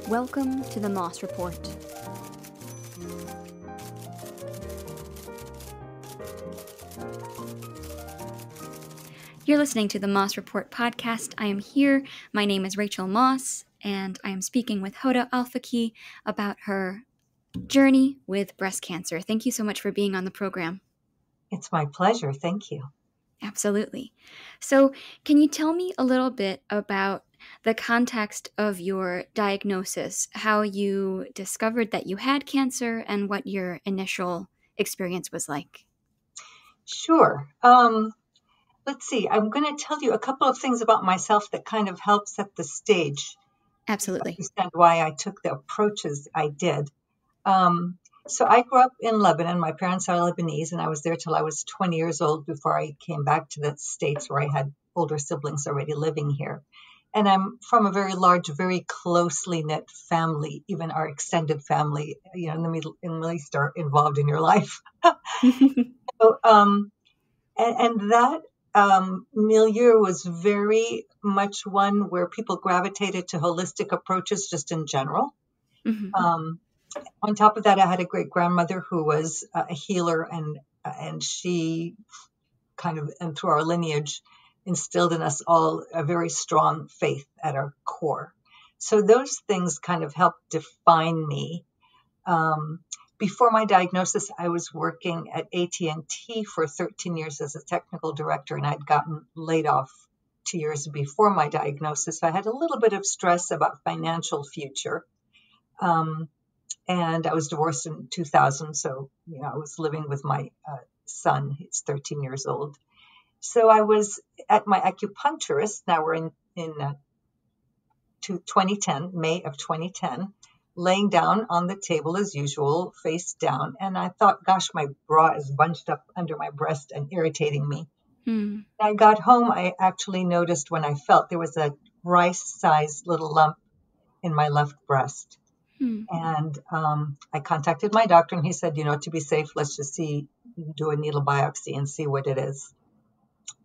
Welcome to the Moss Report. You're listening to the Moss Report podcast. I am here. My name is Rachael Moss, and I am speaking with Hoda Alfaqih about her journey with breast cancer. Thank you so much for being on the program. It's my pleasure. Thank you. Absolutely. So, can you tell me a little bit about the context of your diagnosis, how you discovered that you had cancer, and what your initial experience was like? Sure. Let's see. I'm going to tell you a couple of things about myself that kind of help set the stage. Absolutely. Understand why I took the approaches I did. So I grew up in Lebanon. My parents are Lebanese, and I was there till I was 20 years old before I came back to the States, where I had older siblings already living here. And I'm from a very large, very closely knit family. Even our extended family, in the Middle East, are involved in your life. So, and that milieu was very much one where people gravitated to holistic approaches just in general. Mm-hmm. On top of that, I had a great grandmother who was a healer, and she kind of, and through our lineage, instilled in us all a very strong faith at our core. So those things kind of helped define me. Before my diagnosis, I was working at AT&T for 13 years as a technical director, and I'd gotten laid off 2 years before my diagnosis. So I had a little bit of stress about financial future. And I was divorced in 2000, so I was living with my son. He's 13 years old. So I was at my acupuncturist. Now we're in 2010, May of 2010, laying down on the table as usual, face down. And I thought, gosh, my bra is bunched up under my breast and irritating me. I got home. I actually noticed when I felt there was a rice-sized little lump in my left breast. And I contacted my doctor, and he said, to be safe, let's just do a needle biopsy and see what it is.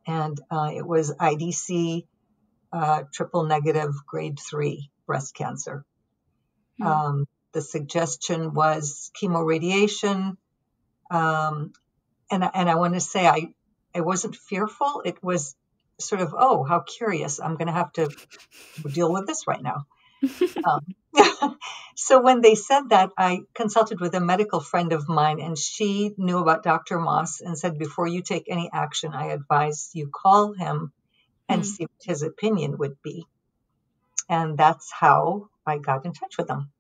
And it was IDC, triple negative, grade 3 breast cancer. The suggestion was chemoradiation. And I want to say I wasn't fearful. It was sort of, oh, how curious. I'm going to have to deal with this right now. So when they said that, I consulted with a medical friend of mine, and she knew about Dr. Moss and said, before you take any action, I advise you call him and see what his opinion would be. And that's how I got in touch with him.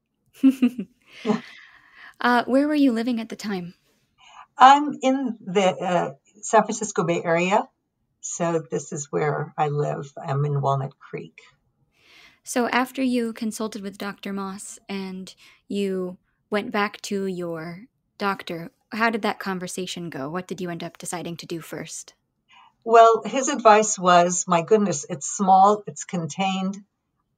Where were you living at the time? I'm in the San Francisco Bay Area. So this is where I live. I'm in Walnut Creek. So after you consulted with Dr. Moss and you went back to your doctor, how did that conversation go? What did you end up deciding to do first? Well, his advice was, my goodness, it's small, it's contained.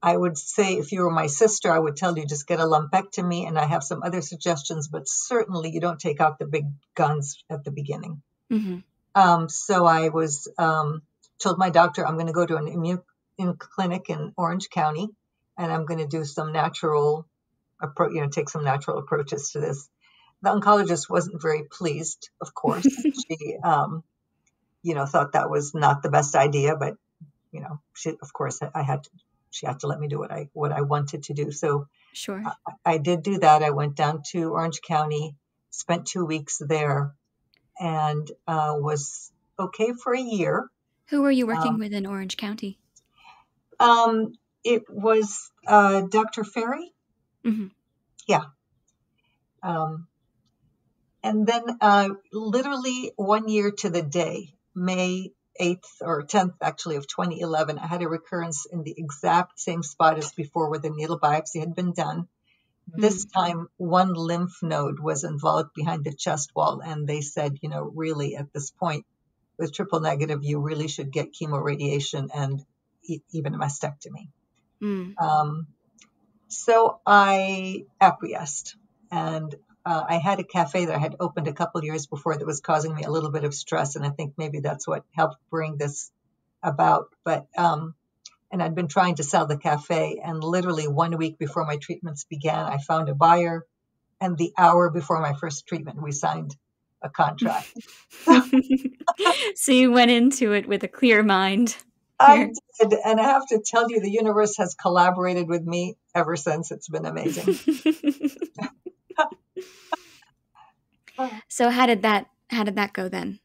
I would say if you were my sister, I would tell you just get a lumpectomy, and I have some other suggestions, but certainly you don't take out the big guns at the beginning. So I was told my doctor, I'm going to go to an immune clinic in Orange County, and I'm going to do some natural approach, take some natural approaches to this. The oncologist wasn't very pleased, of course. She, thought that was not the best idea, but, she, of course, she had to let me do what I wanted to do. So sure, I did do that. I went down to Orange County, spent 2 weeks there, and was okay for a year. Who were you working with in Orange County? It was Dr. Ferry. Yeah. And then literally 1 year to the day, May 8th or 10th, actually, of 2011, I had a recurrence in the exact same spot as before where the needle biopsy had been done. This time, one lymph node was involved behind the chest wall, and they said, really at this point, with triple negative, you really should get chemoradiation and even a mastectomy. So I acquiesced, and I had a cafe that I had opened a couple of years before that was causing me a little bit of stress, and I think maybe that's what helped bring this about. But and I'd been trying to sell the cafe. And literally 1 week before my treatments began, I found a buyer. And the hour before my first treatment, we signed a contract. So you went into it with a clear mind. I did. And I have to tell you, the universe has collaborated with me ever since. It's been amazing. So how did that go then?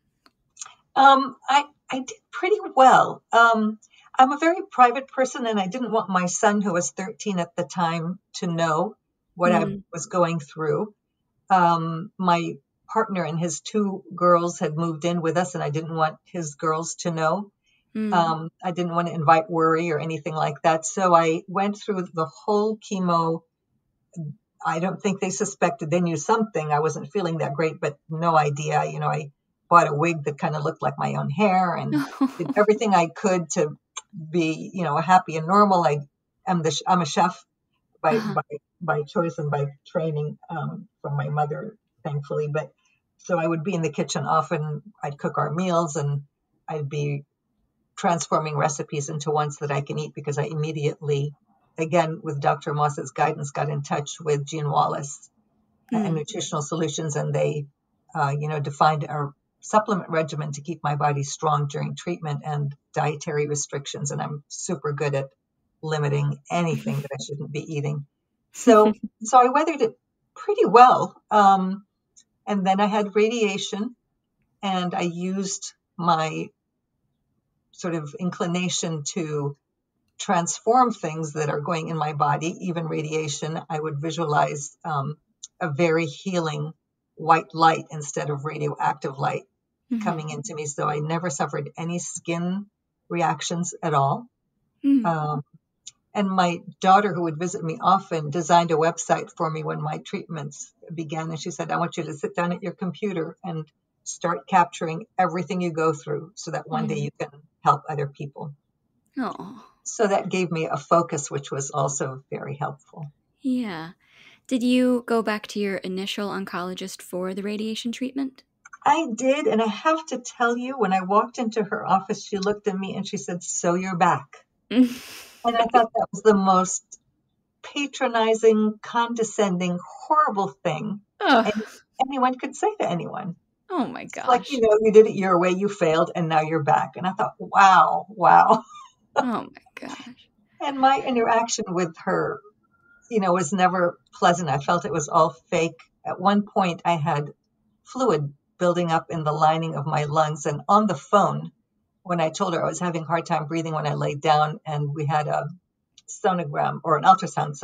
I did pretty well. I'm a very private person, and I didn't want my son, who was 13 at the time, to know what I was going through. My partner and his 2 girls had moved in with us, and I didn't want his girls to know. I didn't want to invite worry or anything like that. So I went through the whole chemo. I don't think they suspected. They knew something. I wasn't feeling that great, but no idea. I bought a wig that kind of looked like my own hair and did everything I could to be, happy and normal. I'm a chef by choice and by training from my mother, thankfully. But so I would be in the kitchen often. I'd cook our meals, and I'd be transforming recipes into ones that I can eat, because I immediately, again, with Dr. Moss's guidance, got in touch with Jean Wallace and Nutritional Solutions, and they, defined a supplement regimen to keep my body strong during treatment and dietary restrictions. And I'm super good at limiting anything that I shouldn't be eating. So I weathered it pretty well. And then I had radiation, and I used my sort of inclination to transform things that are going in my body, even radiation. I would visualize a very healing white light instead of radioactive light coming into me. So I never suffered any skin reactions at all. And my daughter, who would visit me often, designed a website for me when my treatments began. And she said, I want you to sit down at your computer and start capturing everything you go through so that one day you can help other people. Oh. So that gave me a focus, which was also very helpful. Yeah. Did you go back to your initial oncologist for the radiation treatment? I did. And I have to tell you, when I walked into her office, she looked at me and she said, so you're back. And I thought that was the most patronizing, condescending, horrible thing anyone could say to anyone. Oh my gosh. It's like, you did it your way, you failed, and now you're back. And I thought, wow. Oh my gosh. And my interaction with her, was never pleasant. I felt it was all fake. At one point, I had fluid building up in the lining of my lungs. And on the phone, when I told her I was having a hard time breathing when I laid down, and we had a sonogram or an ultrasound,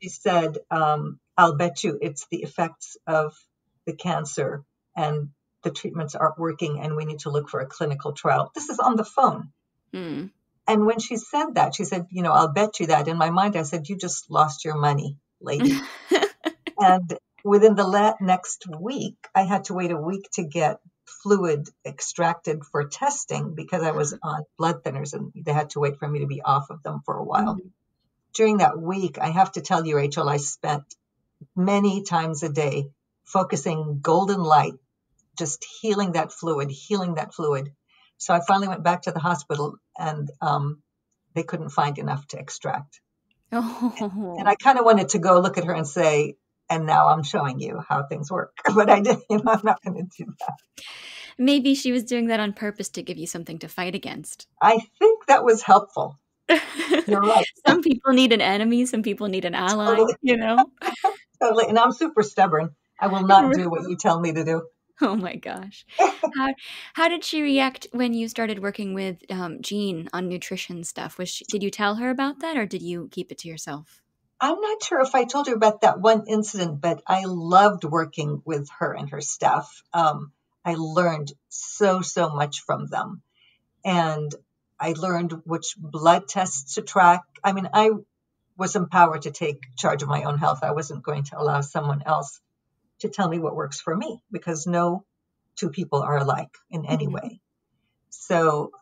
she said, I'll bet you it's the effects of the cancer and the treatments aren't working, and we need to look for a clinical trial. This is on the phone. And when she said that, she said, I'll bet you that. In my mind, I said, you just lost your money, lady. And within the next week, I had to wait a week to get fluid extracted for testing because I was on blood thinners, and they had to wait for me to be off of them for a while. During that week, I have to tell you, Rachel, I spent many times a day focusing golden light, just healing that fluid. So I finally went back to the hospital, and they couldn't find enough to extract. And I kind of wanted to go look at her and say, and now I'm showing you how things work. But I didn't, I'm not going to do that. Maybe she was doing that on purpose to give you something to fight against. I think that was helpful. You're right. Some people need an enemy. Some people need an ally, Totally. And I'm super stubborn. I will not do what you tell me to do. Oh my gosh. How did she react when you started working with Jean on nutrition stuff? Did you tell her about that, or did you keep it to yourself? I'm not sure if I told her about that one incident, but I loved working with her and her staff. I learned so much from them. And I learned which blood tests to track. I mean, I was empowered to take charge of my own health. I wasn't going to allow someone else to tell me what works for me, because no two people are alike in any way. So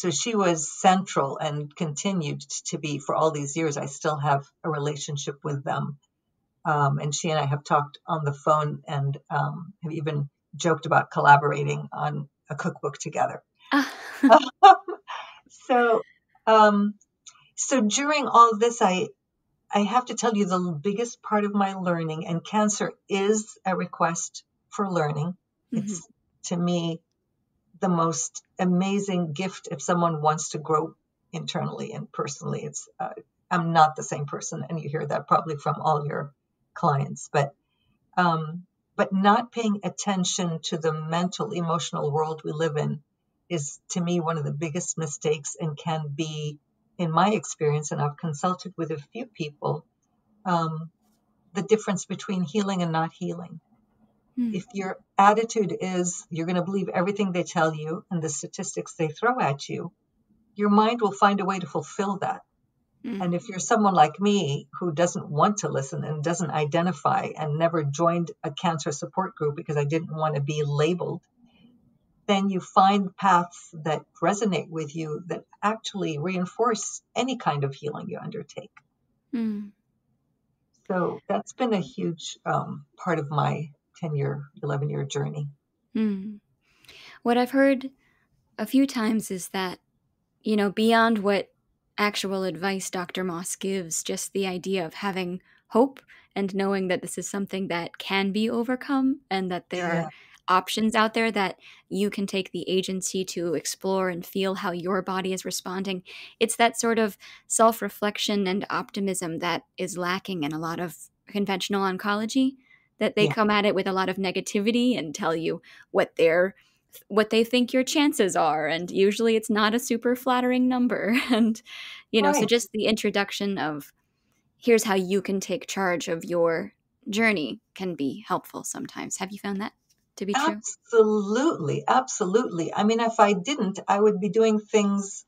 she was central and continued to be for all these years. I still have a relationship with them. And she and I have talked on the phone and have even joked about collaborating on a cookbook together. So So during all this, I have to tell you the biggest part of my learning, and cancer is a request for learning. It's, to me, the most amazing gift if someone wants to grow internally and personally. It's I'm not the same person, and you hear that probably from all your clients, but not paying attention to the mental, emotional world we live in is, to me, one of the biggest mistakes, and can be, in my experience, and I've consulted with a few people, the difference between healing and not healing. If your attitude is you're going to believe everything they tell you and the statistics they throw at you, your mind will find a way to fulfill that. And if you're someone like me who doesn't want to listen and doesn't identify and never joined a cancer support group because I didn't want to be labeled, then you find paths that resonate with you that actually reinforce any kind of healing you undertake. So that's been a huge part of my 10-year, 11-year journey. What I've heard a few times is that, beyond what actual advice Dr. Moss gives, just the idea of having hope and knowing that this is something that can be overcome and that there are options out there that you can take the agency to explore and feel how your body is responding. It's that sort of self-reflection and optimism that is lacking in a lot of conventional oncology, that they come at it with a lot of negativity and tell you what they think your chances are, and usually it's not a super flattering number. And so just the introduction of here's how you can take charge of your journey can be helpful sometimes. Have you found that to be true? Absolutely. I mean, if I didn't, I would be doing things,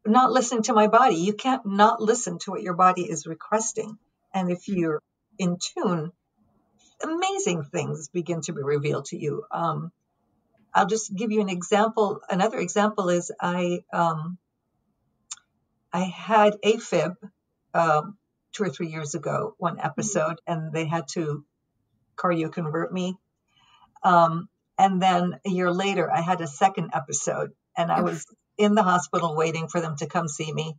not listening to my body. You can't not listen to what your body is requesting. And if you're in tune, amazing things begin to be revealed to you. I'll just give you an example. Another example is I had AFib 2 or 3 years ago, one episode, and they had to cardioconvert me. And then a year later, I had a second episode, and I was in the hospital waiting for them to come see me.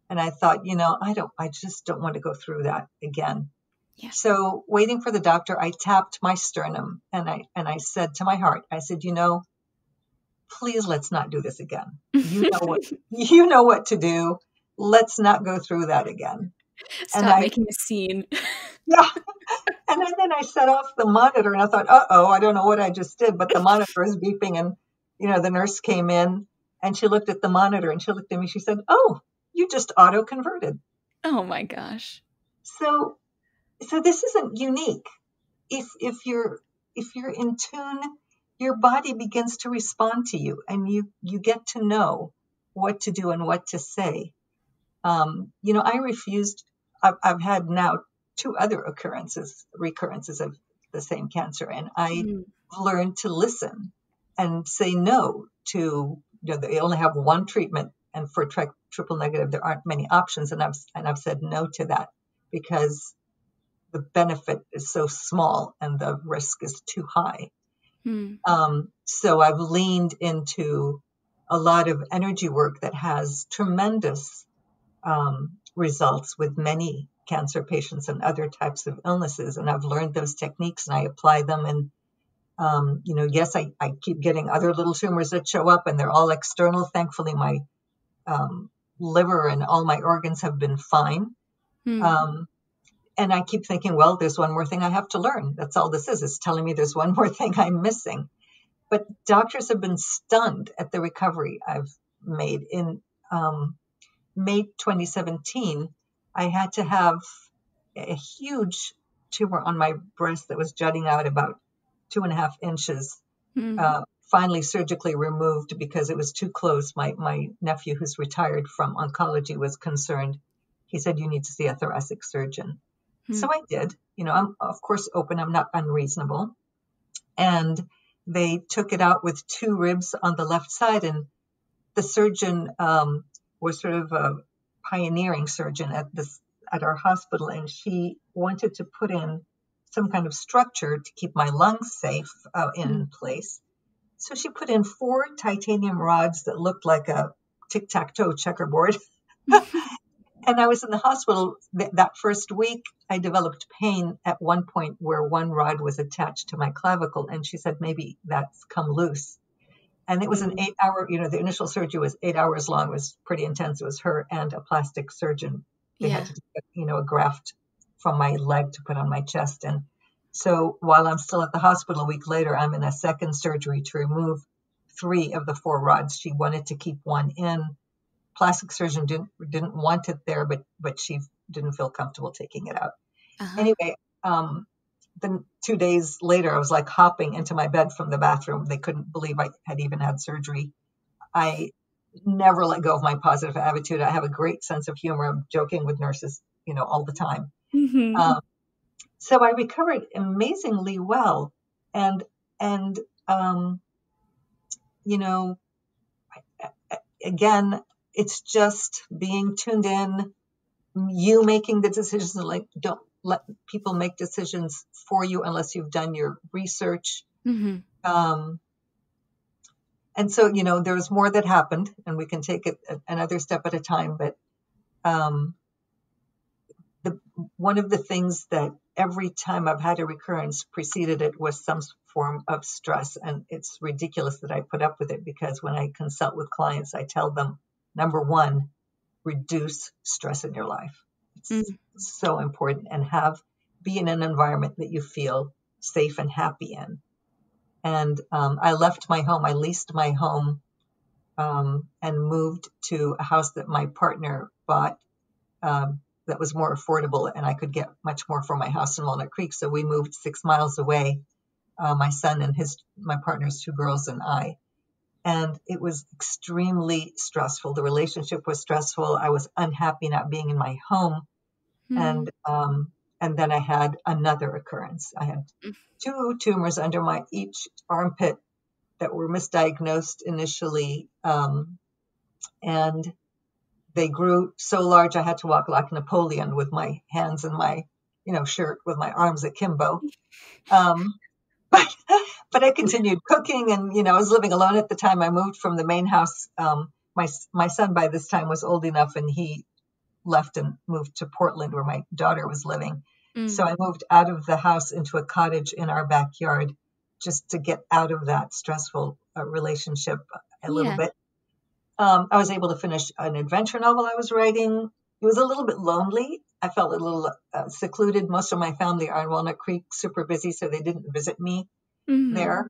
And I thought, I just don't want to go through that again. Yeah. So waiting for the doctor, I tapped my sternum and I said to my heart, I said, please, let's not do this again. You know what to do. Let's not go through that again. Stop making a scene. Yeah. And then I set off the monitor and I thought, I don't know what I just did, but the monitor is beeping. And, the nurse came in and she looked at the monitor and she looked at me. She said, "Oh, you just auto converted." Oh my gosh. So this isn't unique. If you're in tune, your body begins to respond to you and you get to know what to do and what to say. I refused, I've had now 2 other recurrences of the same cancer. And I learned to listen and say no to, they only have one treatment. And for triple negative, there aren't many options. And I've said no to that because the benefit is so small and the risk is too high. So I've leaned into a lot of energy work that has tremendous results with many cancer patients and other types of illnesses. And I've learned those techniques and I apply them. And, yes, I keep getting other little tumors that show up and they're all external. Thankfully, my liver and all my organs have been fine. And I keep thinking, well, there's one more thing I have to learn. That's all this is. It's telling me there's one more thing I'm missing. But doctors have been stunned at the recovery I've made. In May 2017, I had to have a huge tumor on my breast that was jutting out about 2.5 inches, finally surgically removed because it was too close. My nephew, who's retired from oncology, was concerned. He said, "You need to see a thoracic surgeon." So I did. I'm of course open. I'm not unreasonable. And they took it out with 2 ribs on the left side. And the surgeon was sort of a pioneering surgeon at our hospital. And she wanted to put in some kind of structure to keep my lungs safe in place. So she put in 4 titanium rods that looked like a tic-tac-toe checkerboard. And I was in the hospital that first week. I developed pain at one point where one rod was attached to my clavicle. And she said, maybe that's come loose. And it was an 8-hour, the initial surgery was 8 hours long. It was pretty intense. It was her and a plastic surgeon. They had to take, a graft from my leg to put on my chest. And so while I'm still at the hospital a week later, I'm in a second surgery to remove 3 of the 4 rods. She wanted to keep one in. Plastic surgeon didn't want it there, but she didn't feel comfortable taking it out. Anyway, then 2 days later, I was like hopping into my bed from the bathroom. They couldn't believe I had even had surgery. I never let go of my positive attitude. I have a great sense of humor. I'm joking with nurses, all the time. So I recovered amazingly well. And again, it's just being tuned in, you making the decisions. Like, don't let people make decisions for you unless you've done your research. And so, there's more that happened, and we can take it another step at a time. But one of the things that every time I've had a recurrence preceded it was some form of stress. And it's ridiculous that I put up with it, because when I consult with clients, I tell them, number one, reduce stress in your life. It's so important, and be in an environment that you feel safe and happy in. And I left my home. I leased my home and moved to a house that my partner bought that was more affordable, and I could get much more for my house in Walnut Creek. So we moved 6 miles away, my son and my partner's 2 girls and I. And it was extremely stressful. The relationship was stressful. I was unhappy not being in my home. And then I had another occurrence. I had 2 tumors under my each armpit that were misdiagnosed initially. And they grew so large, I had to walk like Napoleon with my hands in my, shirt with my arms akimbo. But I continued cooking, and, I was living alone at the time. I moved from the main house. My son by this time was old enough, and he left and moved to Portland where my daughter was living. So I moved out of the house into a cottage in our backyard just to get out of that stressful relationship a little bit. I was able to finish an adventure novel I was writing. It was a little bit lonely. I felt a little secluded. Most of my family are in Walnut Creek, super busy, so they didn't visit me there.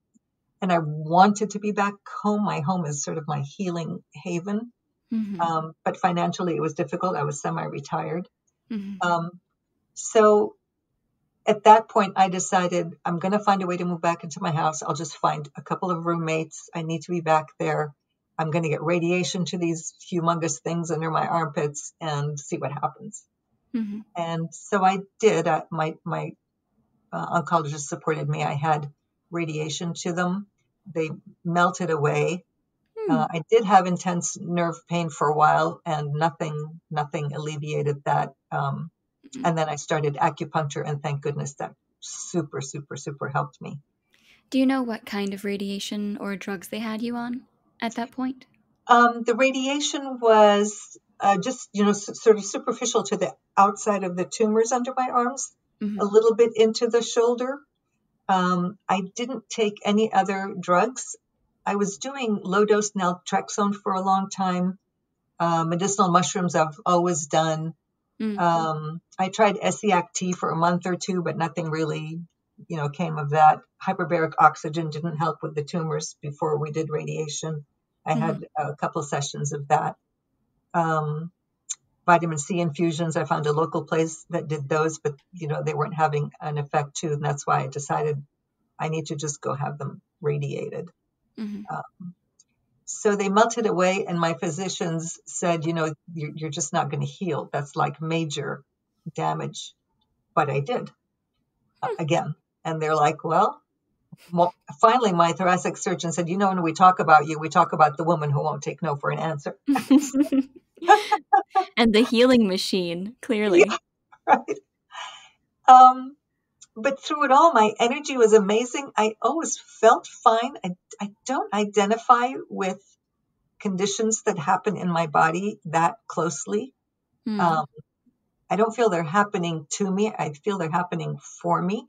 And I wanted to be back home. My home is sort of my healing haven. But financially, it was difficult. I was semi-retired. So at that point, I decided I'm going to find a way to move back into my house. I'll just find a couple of roommates. I need to be back there. I'm going to get radiation to these humongous things under my armpits and see what happens. And so I did. My oncologist supported me. I had radiation to them. They melted away. I did have intense nerve pain for a while, and nothing alleviated that. And then I started acupuncture, and thank goodness that super, super, super helped me. Do you know what kind of radiation or drugs they had you on at that point? The radiation was just, sort of superficial to the outside of the tumors under my arms, a little bit into the shoulder. I didn't take any other drugs. I was doing low-dose naltrexone for a long time. Medicinal mushrooms I've always done. I tried SEACT for a month or 2, but nothing really, came of that. Hyperbaric oxygen didn't help with the tumors before we did radiation. I had a couple of sessions of that. Vitamin C infusions, I found a local place that did those, but, they weren't having an effect too. And that's why I decided I need to just go have them radiated. So they melted away, and my physicians said, you're just not going to heal. That's like major damage. But I did again. And they're like, well, finally, my thoracic surgeon said, when we talk about you, we talk about the woman who won't take no for an answer. And the healing machine, clearly. Yeah, right. But through it all, my energy was amazing. I always felt fine. I don't identify with conditions that happen in my body that closely. Mm. I don't feel they're happening to me. I feel they're happening for me.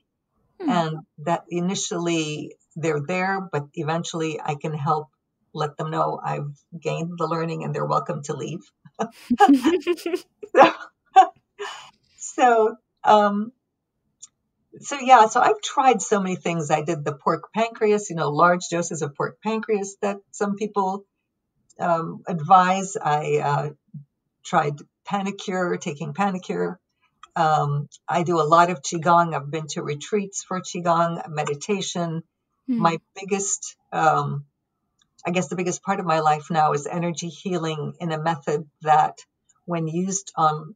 And that initially they're there, but eventually I can help let them know I've gained the learning and they're welcome to leave. So, so I've tried so many things. I did the pork pancreas, large doses of pork pancreas that some people advise. I tried taking panicure. I do a lot of Qigong. I've been to retreats for Qigong, meditation. My biggest, I guess the biggest part of my life now is energy healing in a method that when used on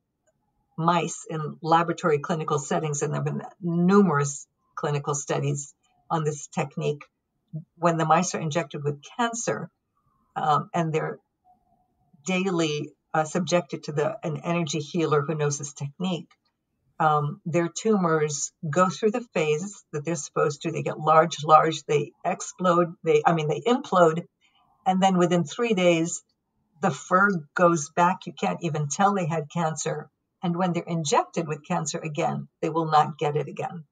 mice in laboratory clinical settings, and there have been numerous clinical studies on this technique, when the mice are injected with cancer and they're daily subjected to an energy healer who knows this technique, their tumors go through the phase that they're supposed to. They get large, they explode, they implode, and then within 3 days, the fur goes back. You can't even tell they had cancer. And when they're injected with cancer again, they will not get it again.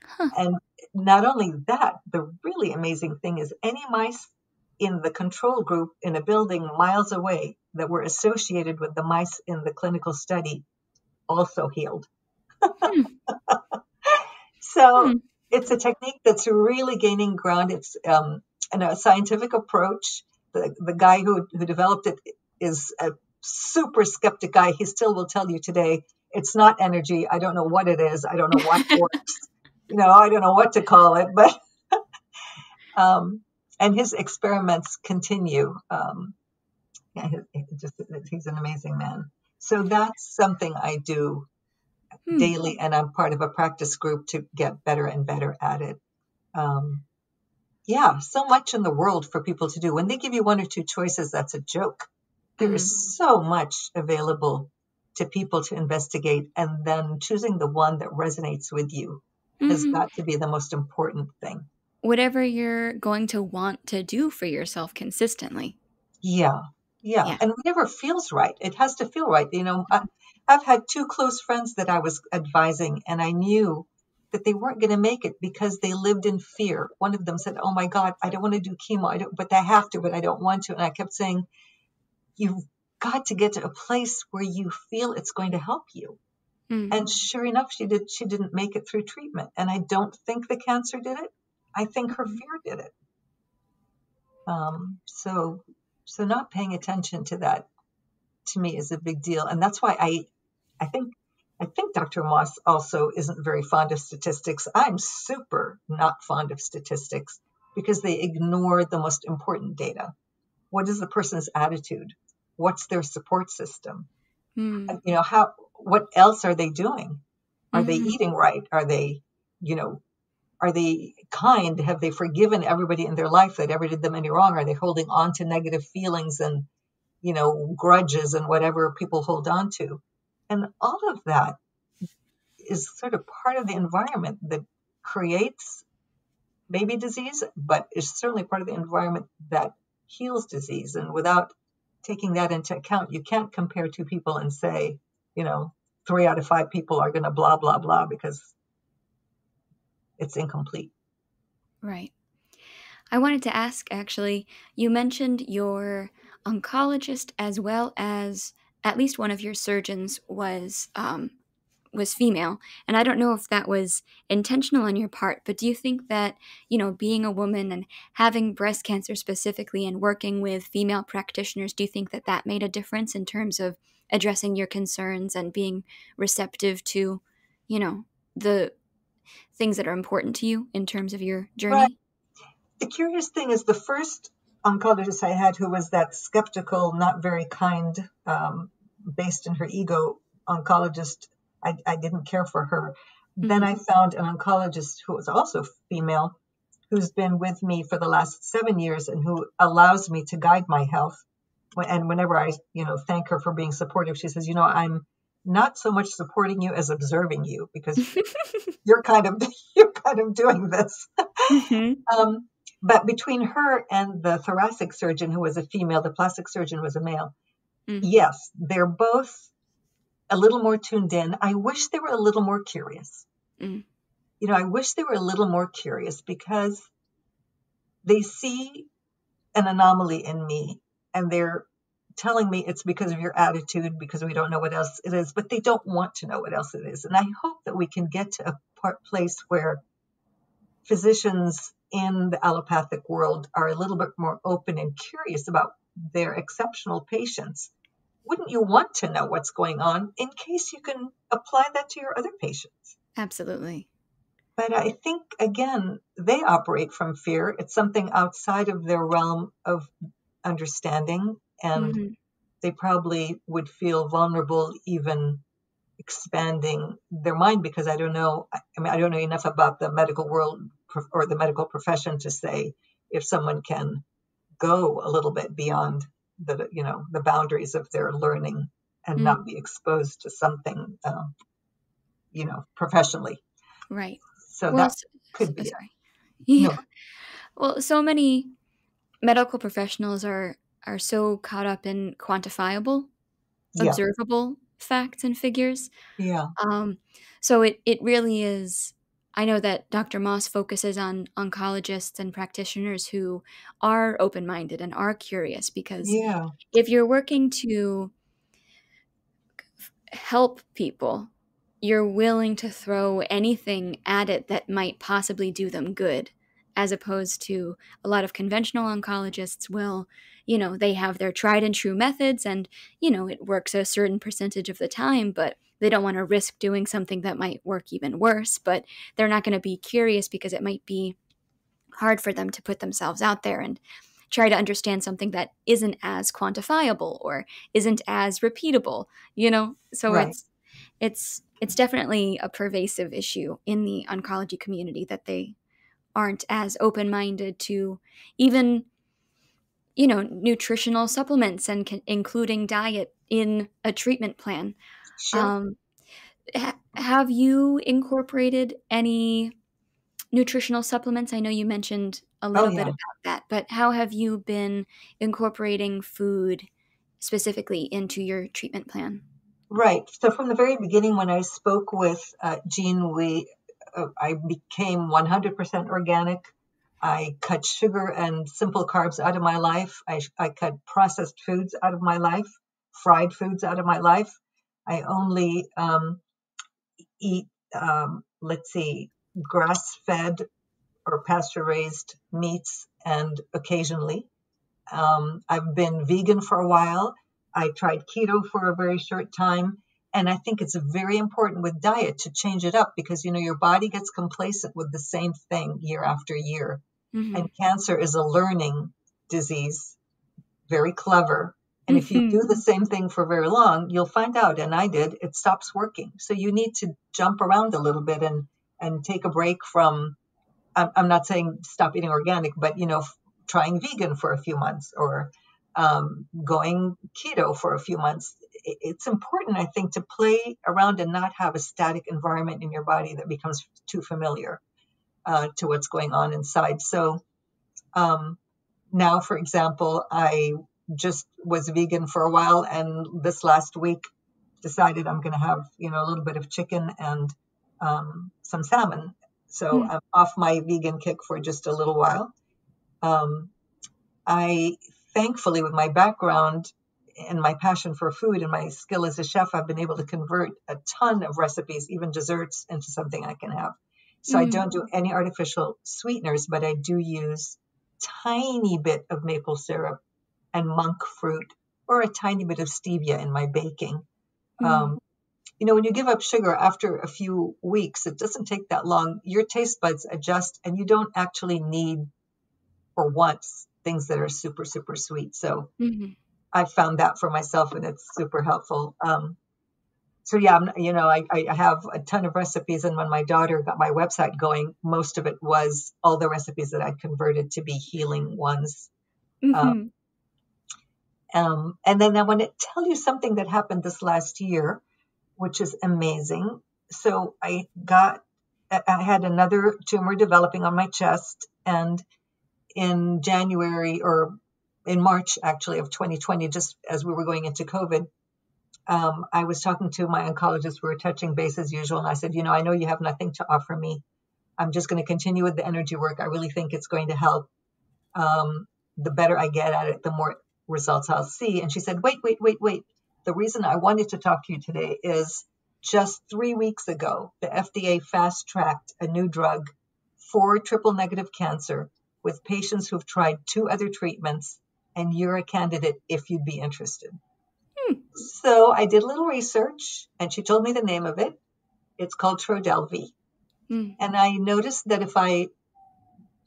Huh. And not only that, the really amazing thing is any mice in the control group in a building miles away that were associated with the mice in the clinical study also healed. So it's a technique that's really gaining ground. It's a scientific approach. The guy who developed it is a super skeptic guy. He still will tell you today, it's not energy. I don't know what it is. I don't know what works. I don't know what to call it, but, and his experiments continue. He's an amazing man. So that's something I do daily, and I'm part of a practice group to get better and better at it. So much in the world for people to do. When they give you one or two choices, that's a joke. There is so much available to people to investigate, and then choosing the one that resonates with you has got to be the most important thing. Whatever you're going to want to do for yourself consistently. Yeah. And whatever feels right. It has to feel right. I've had 2 close friends that I was advising, and I knew that they weren't going to make it because they lived in fear. One of them said, "Oh my God, I don't want to do chemo, but I have to, but I don't want to." And I kept saying, you've got to get to a place where you feel it's going to help you. And sure enough, she didn't make it through treatment. And I don't think the cancer did it. I think her fear did it. So not paying attention to that, to me, is a big deal. And that's why I think Dr. Moss also isn't very fond of statistics. I'm super not fond of statistics because they ignore the most important data. What is the person's attitude? What's their support system? What else are they doing? Are they eating right? Are they kind? Have they forgiven everybody in their life that ever did them any wrong? Are they holding on to negative feelings and, grudges and whatever people hold on to? And all of that is sort of part of the environment that creates maybe disease, but is certainly part of the environment that heals disease. And without taking that into account, you can't compare 2 people and say, 3 out of 5 people are going to blah, blah, blah, because it's incomplete. Right. I wanted to ask, actually, you mentioned your oncologist as well as at least one of your surgeons was female. And I don't know if that was intentional on your part, but do you think that, being a woman and having breast cancer specifically and working with female practitioners, do you think that that made a difference in terms of addressing your concerns and being receptive to, the things that are important to you in terms of your journey? Right. The curious thing is the first oncologist I had, who was that skeptical, not very kind, based in her ego oncologist, I didn't care for her. Then I found an oncologist who was also female, who's been with me for the last 7 years and who allows me to guide my health. And whenever I, thank her for being supportive, she says, I'm not so much supporting you as observing you, because you're kind of doing this. But between her and the thoracic surgeon, who was a female, the plastic surgeon was a male. Yes, they're both a little more tuned in. I wish they were a little more curious. I wish they were a little more curious because they see an anomaly in me and they're telling me it's because of your attitude, because we don't know what else it is, but they don't want to know what else it is. And I hope that we can get to a place where physicians in the allopathic world are a little bit more open and curious about their exceptional patients. Wouldn't you want to know what's going on in case you can apply that to your other patients? Absolutely. But I think, again, they operate from fear. It's something outside of their realm of understanding, and they probably would feel vulnerable even expanding their mind, because I don't know enough about the medical world or the medical profession to say if someone can go a little bit beyond the boundaries of their learning and not be exposed to something, professionally. Right. So that could be. Sorry. Yeah. No. Well, so many medical professionals are so caught up in quantifiable, observable facts and figures. Yeah. So it really is. I know that Dr. Moss focuses on oncologists and practitioners who are open-minded and are curious, because if you're working to help people, you're willing to throw anything at it that might possibly do them good, as opposed to a lot of conventional oncologists will, they have their tried and true methods and, it works a certain percentage of the time, but they don't want to risk doing something that might work even worse. But they're not going to be curious because it might be hard for them to put themselves out there and try to understand something that isn't as quantifiable or isn't as repeatable, So it's definitely a pervasive issue in the oncology community that they aren't as open-minded to even, nutritional supplements and including diet in a treatment plan. Sure. Have you incorporated any nutritional supplements? I know you mentioned a little bit about that, but how have you been incorporating food specifically into your treatment plan? Right. So from the very beginning, when I spoke with Jean, I became 100% organic. I cut sugar and simple carbs out of my life. I cut processed foods out of my life, fried foods out of my life. I only eat, grass-fed or pasture-raised meats, and occasionally. I've been vegan for a while. I tried keto for a very short time. And I think it's very important with diet to change it up because, your body gets complacent with the same thing year after year. And cancer is a learning disease, very clever. And if you do the same thing for very long, you'll find out, and I did, it stops working. So you need to jump around a little bit and take a break from, I'm not saying stop eating organic, but, trying vegan for a few months or going keto for a few months. It's important, I think, to play around and not have a static environment in your body that becomes too familiar to what's going on inside. So now, for example, I just was vegan for a while, and this last week decided I'm going to have, a little bit of chicken and some salmon. So I'm off my vegan kick for just a little while. I thankfully, with my background and my passion for food and my skill as a chef, I've been able to convert a ton of recipes, even desserts, into something I can have. So I don't do any artificial sweeteners, but I do use tiny bit of maple syrup and monk fruit or a tiny bit of stevia in my baking. When you give up sugar after a few weeks, it doesn't take that long. Your taste buds adjust and you don't actually need or want things that are super, super sweet. So I found that for myself and it's super helpful. So yeah, I have a ton of recipes, and when my daughter got my website going, most of it was all the recipes that I'd converted to be healing ones. And then I want to tell you something that happened this last year, which is amazing. So I had another tumor developing on my chest, and in January or in March, actually, of 2020, just as we were going into COVID, I was talking to my oncologist. We were touching base as usual. And I said, I know you have nothing to offer me. I'm just going to continue with the energy work. I really think it's going to help. The better I get at it, the more results I'll see. And she said, wait. The reason I wanted to talk to you today is just 3 weeks ago, the FDA fast-tracked a new drug for triple-negative cancer with patients who've tried 2 other treatments, and you're a candidate if you'd be interested. So I did a little research, and she told me the name of it. It's called Trodelvy. And I noticed that if I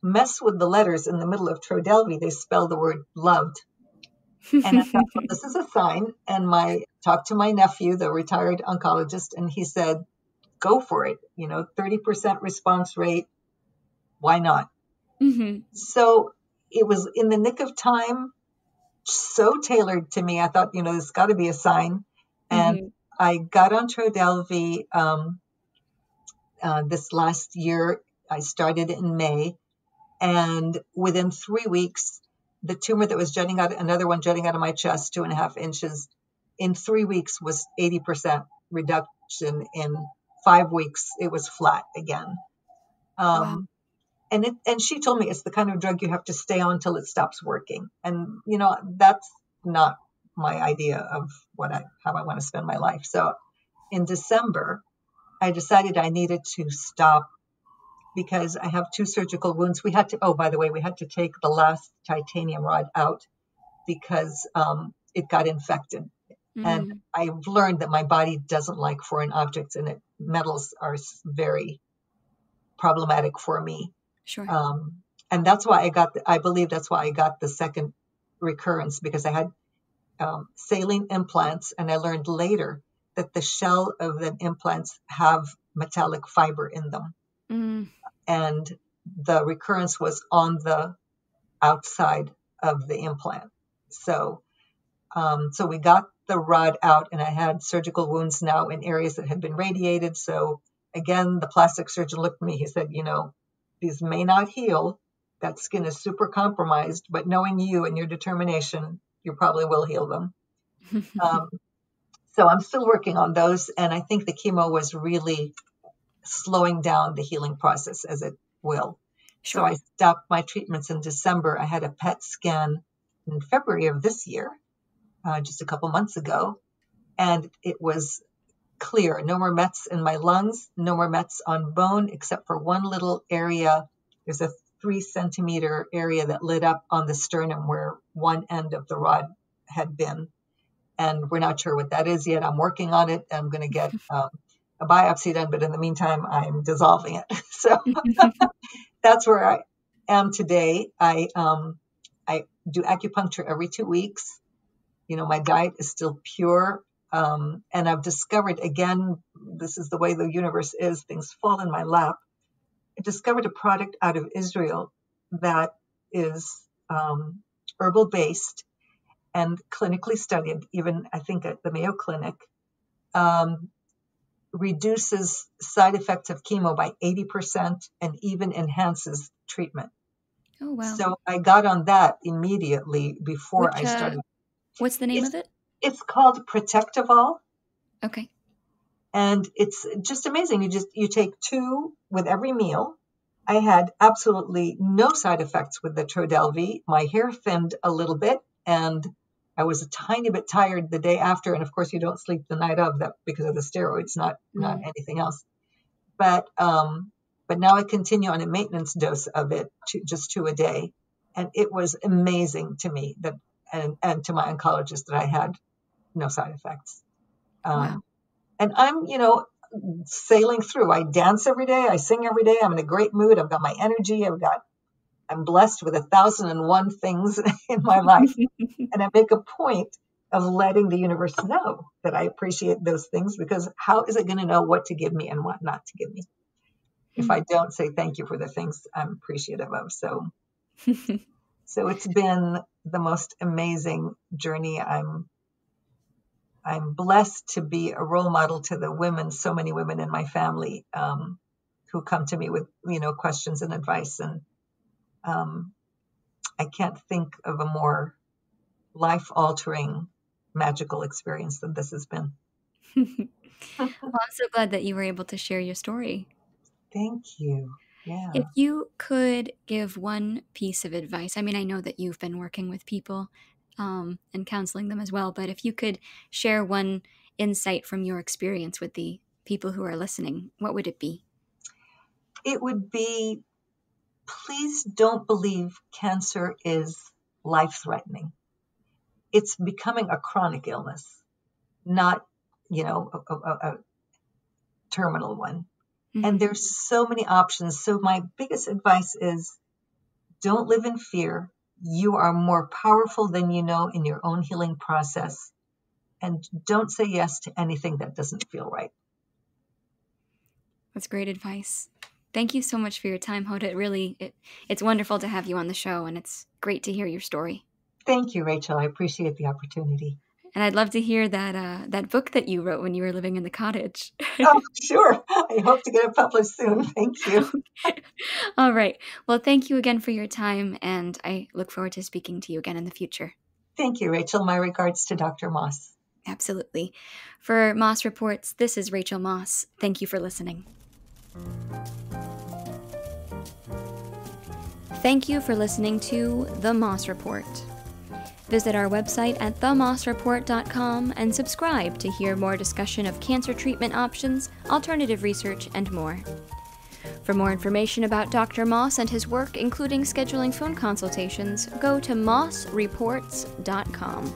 mess with the letters in the middle of Trodelvy, they spell the word loved. And I thought, well, this is a sign. And talked to my nephew, the retired oncologist, and he said, go for it. 30% response rate. Why not? So it was in the nick of time, so tailored to me. I thought, there's got to be a sign. And I got on Trodelvy this last year. I started in May. And within 3 weeks, the tumor that was jutting out, another one jutting out of my chest, 2.5 inches, in 3 weeks was 80% reduction. In 5 weeks, it was flat again. Wow. And she told me it's the kind of drug you have to stay on till it stops working. And, that's not my idea of how I want to spend my life. So in December, I decided I needed to stop because I have 2 surgical wounds. We had to take the last titanium rod out because it got infected. And I've learned that my body doesn't like foreign objects, and metals are very problematic for me. Sure. And that's why I believe that's why I got the second recurrence, because I had saline implants, and I learned later that the shell of the implants have metallic fiber in them. And the recurrence was on the outside of the implant. So we got the rod out, and I had surgical wounds now in areas that had been radiated. So again, the plastic surgeon looked at me. He said, these may not heal. That skin is super compromised, but knowing you and your determination, you probably will heal them. So I'm still working on those. And I think the chemo was really slowing down the healing process, as it will. Sure. So I stopped my treatments in December. I had a PET scan in February of this year, just a couple months ago, and it was clear. No more mets in my lungs, no more mets on bone, except for one little area. There's a 3-centimeter area that lit up on the sternum where one end of the rod had been. And we're not sure what that is yet. I'm working on it. I'm going to get a biopsy done, but in the meantime, I'm dissolving it. So that's where I am today. I do acupuncture every 2 weeks. My diet is still pure. And I've discovered, again, this is the way the universe is, things fall in my lap. I discovered a product out of Israel that is herbal-based and clinically studied, even I think at the Mayo Clinic, reduces side effects of chemo by 80% and even enhances treatment. Oh, wow. So I got on that immediately before I started. What's the name of it? It's called Protectivol. Okay. And it's just amazing. You take 2 with every meal. I had absolutely no side effects with the Trodelvy. My hair thinned a little bit, and I was a tiny bit tired the day after. And of course, you don't sleep the night of that because of the steroids, not anything else. But now I continue on a maintenance dose of it, just 2 a day. And it was amazing to me and to my oncologist that I had no side effects. Wow. And I'm, sailing through. I dance every day. I sing every day. I'm in a great mood. I've got my energy. I'm blessed with 1,001 things in my life. And I make a point of letting the universe know that I appreciate those things, because how is it going to know what to give me and what not to give me if I don't say thank you for the things I'm appreciative of? So it's been the most amazing journey. I'm blessed to be a role model to the women, so many women in my family who come to me with, questions and advice. And I can't think of a more life-altering, magical experience than this has been. Well, I'm so glad that you were able to share your story. Thank you. Yeah. If you could give one piece of advice, I mean, I know that you've been working with people and counseling them as well, but if you could share one insight from your experience with the people who are listening, what would it be? It would be, please don't believe cancer is life-threatening. It's becoming a chronic illness, not, a terminal one. Mm-hmm. And there's so many options. So my biggest advice is, don't live in fear. You are more powerful than you know in your own healing process. And don't say yes to anything that doesn't feel right. That's great advice. Thank you so much for your time, Hoda. It's wonderful to have you on the show, and it's great to hear your story. Thank you, Rachel. I appreciate the opportunity. And I'd love to hear that book that you wrote when you were living in the cottage. Oh, sure. I hope to get it published soon. Thank you. All right. Well, thank you again for your time, and I look forward to speaking to you again in the future. Thank you, Rachel. My regards to Dr. Moss. Absolutely. For Moss Reports, this is Rachael Moss. Thank you for listening. Thank you for listening to The Moss Report. Visit our website at themossreport.com and subscribe to hear more discussion of cancer treatment options, alternative research, and more. For more information about Dr. Moss and his work, including scheduling phone consultations, go to mossreports.com.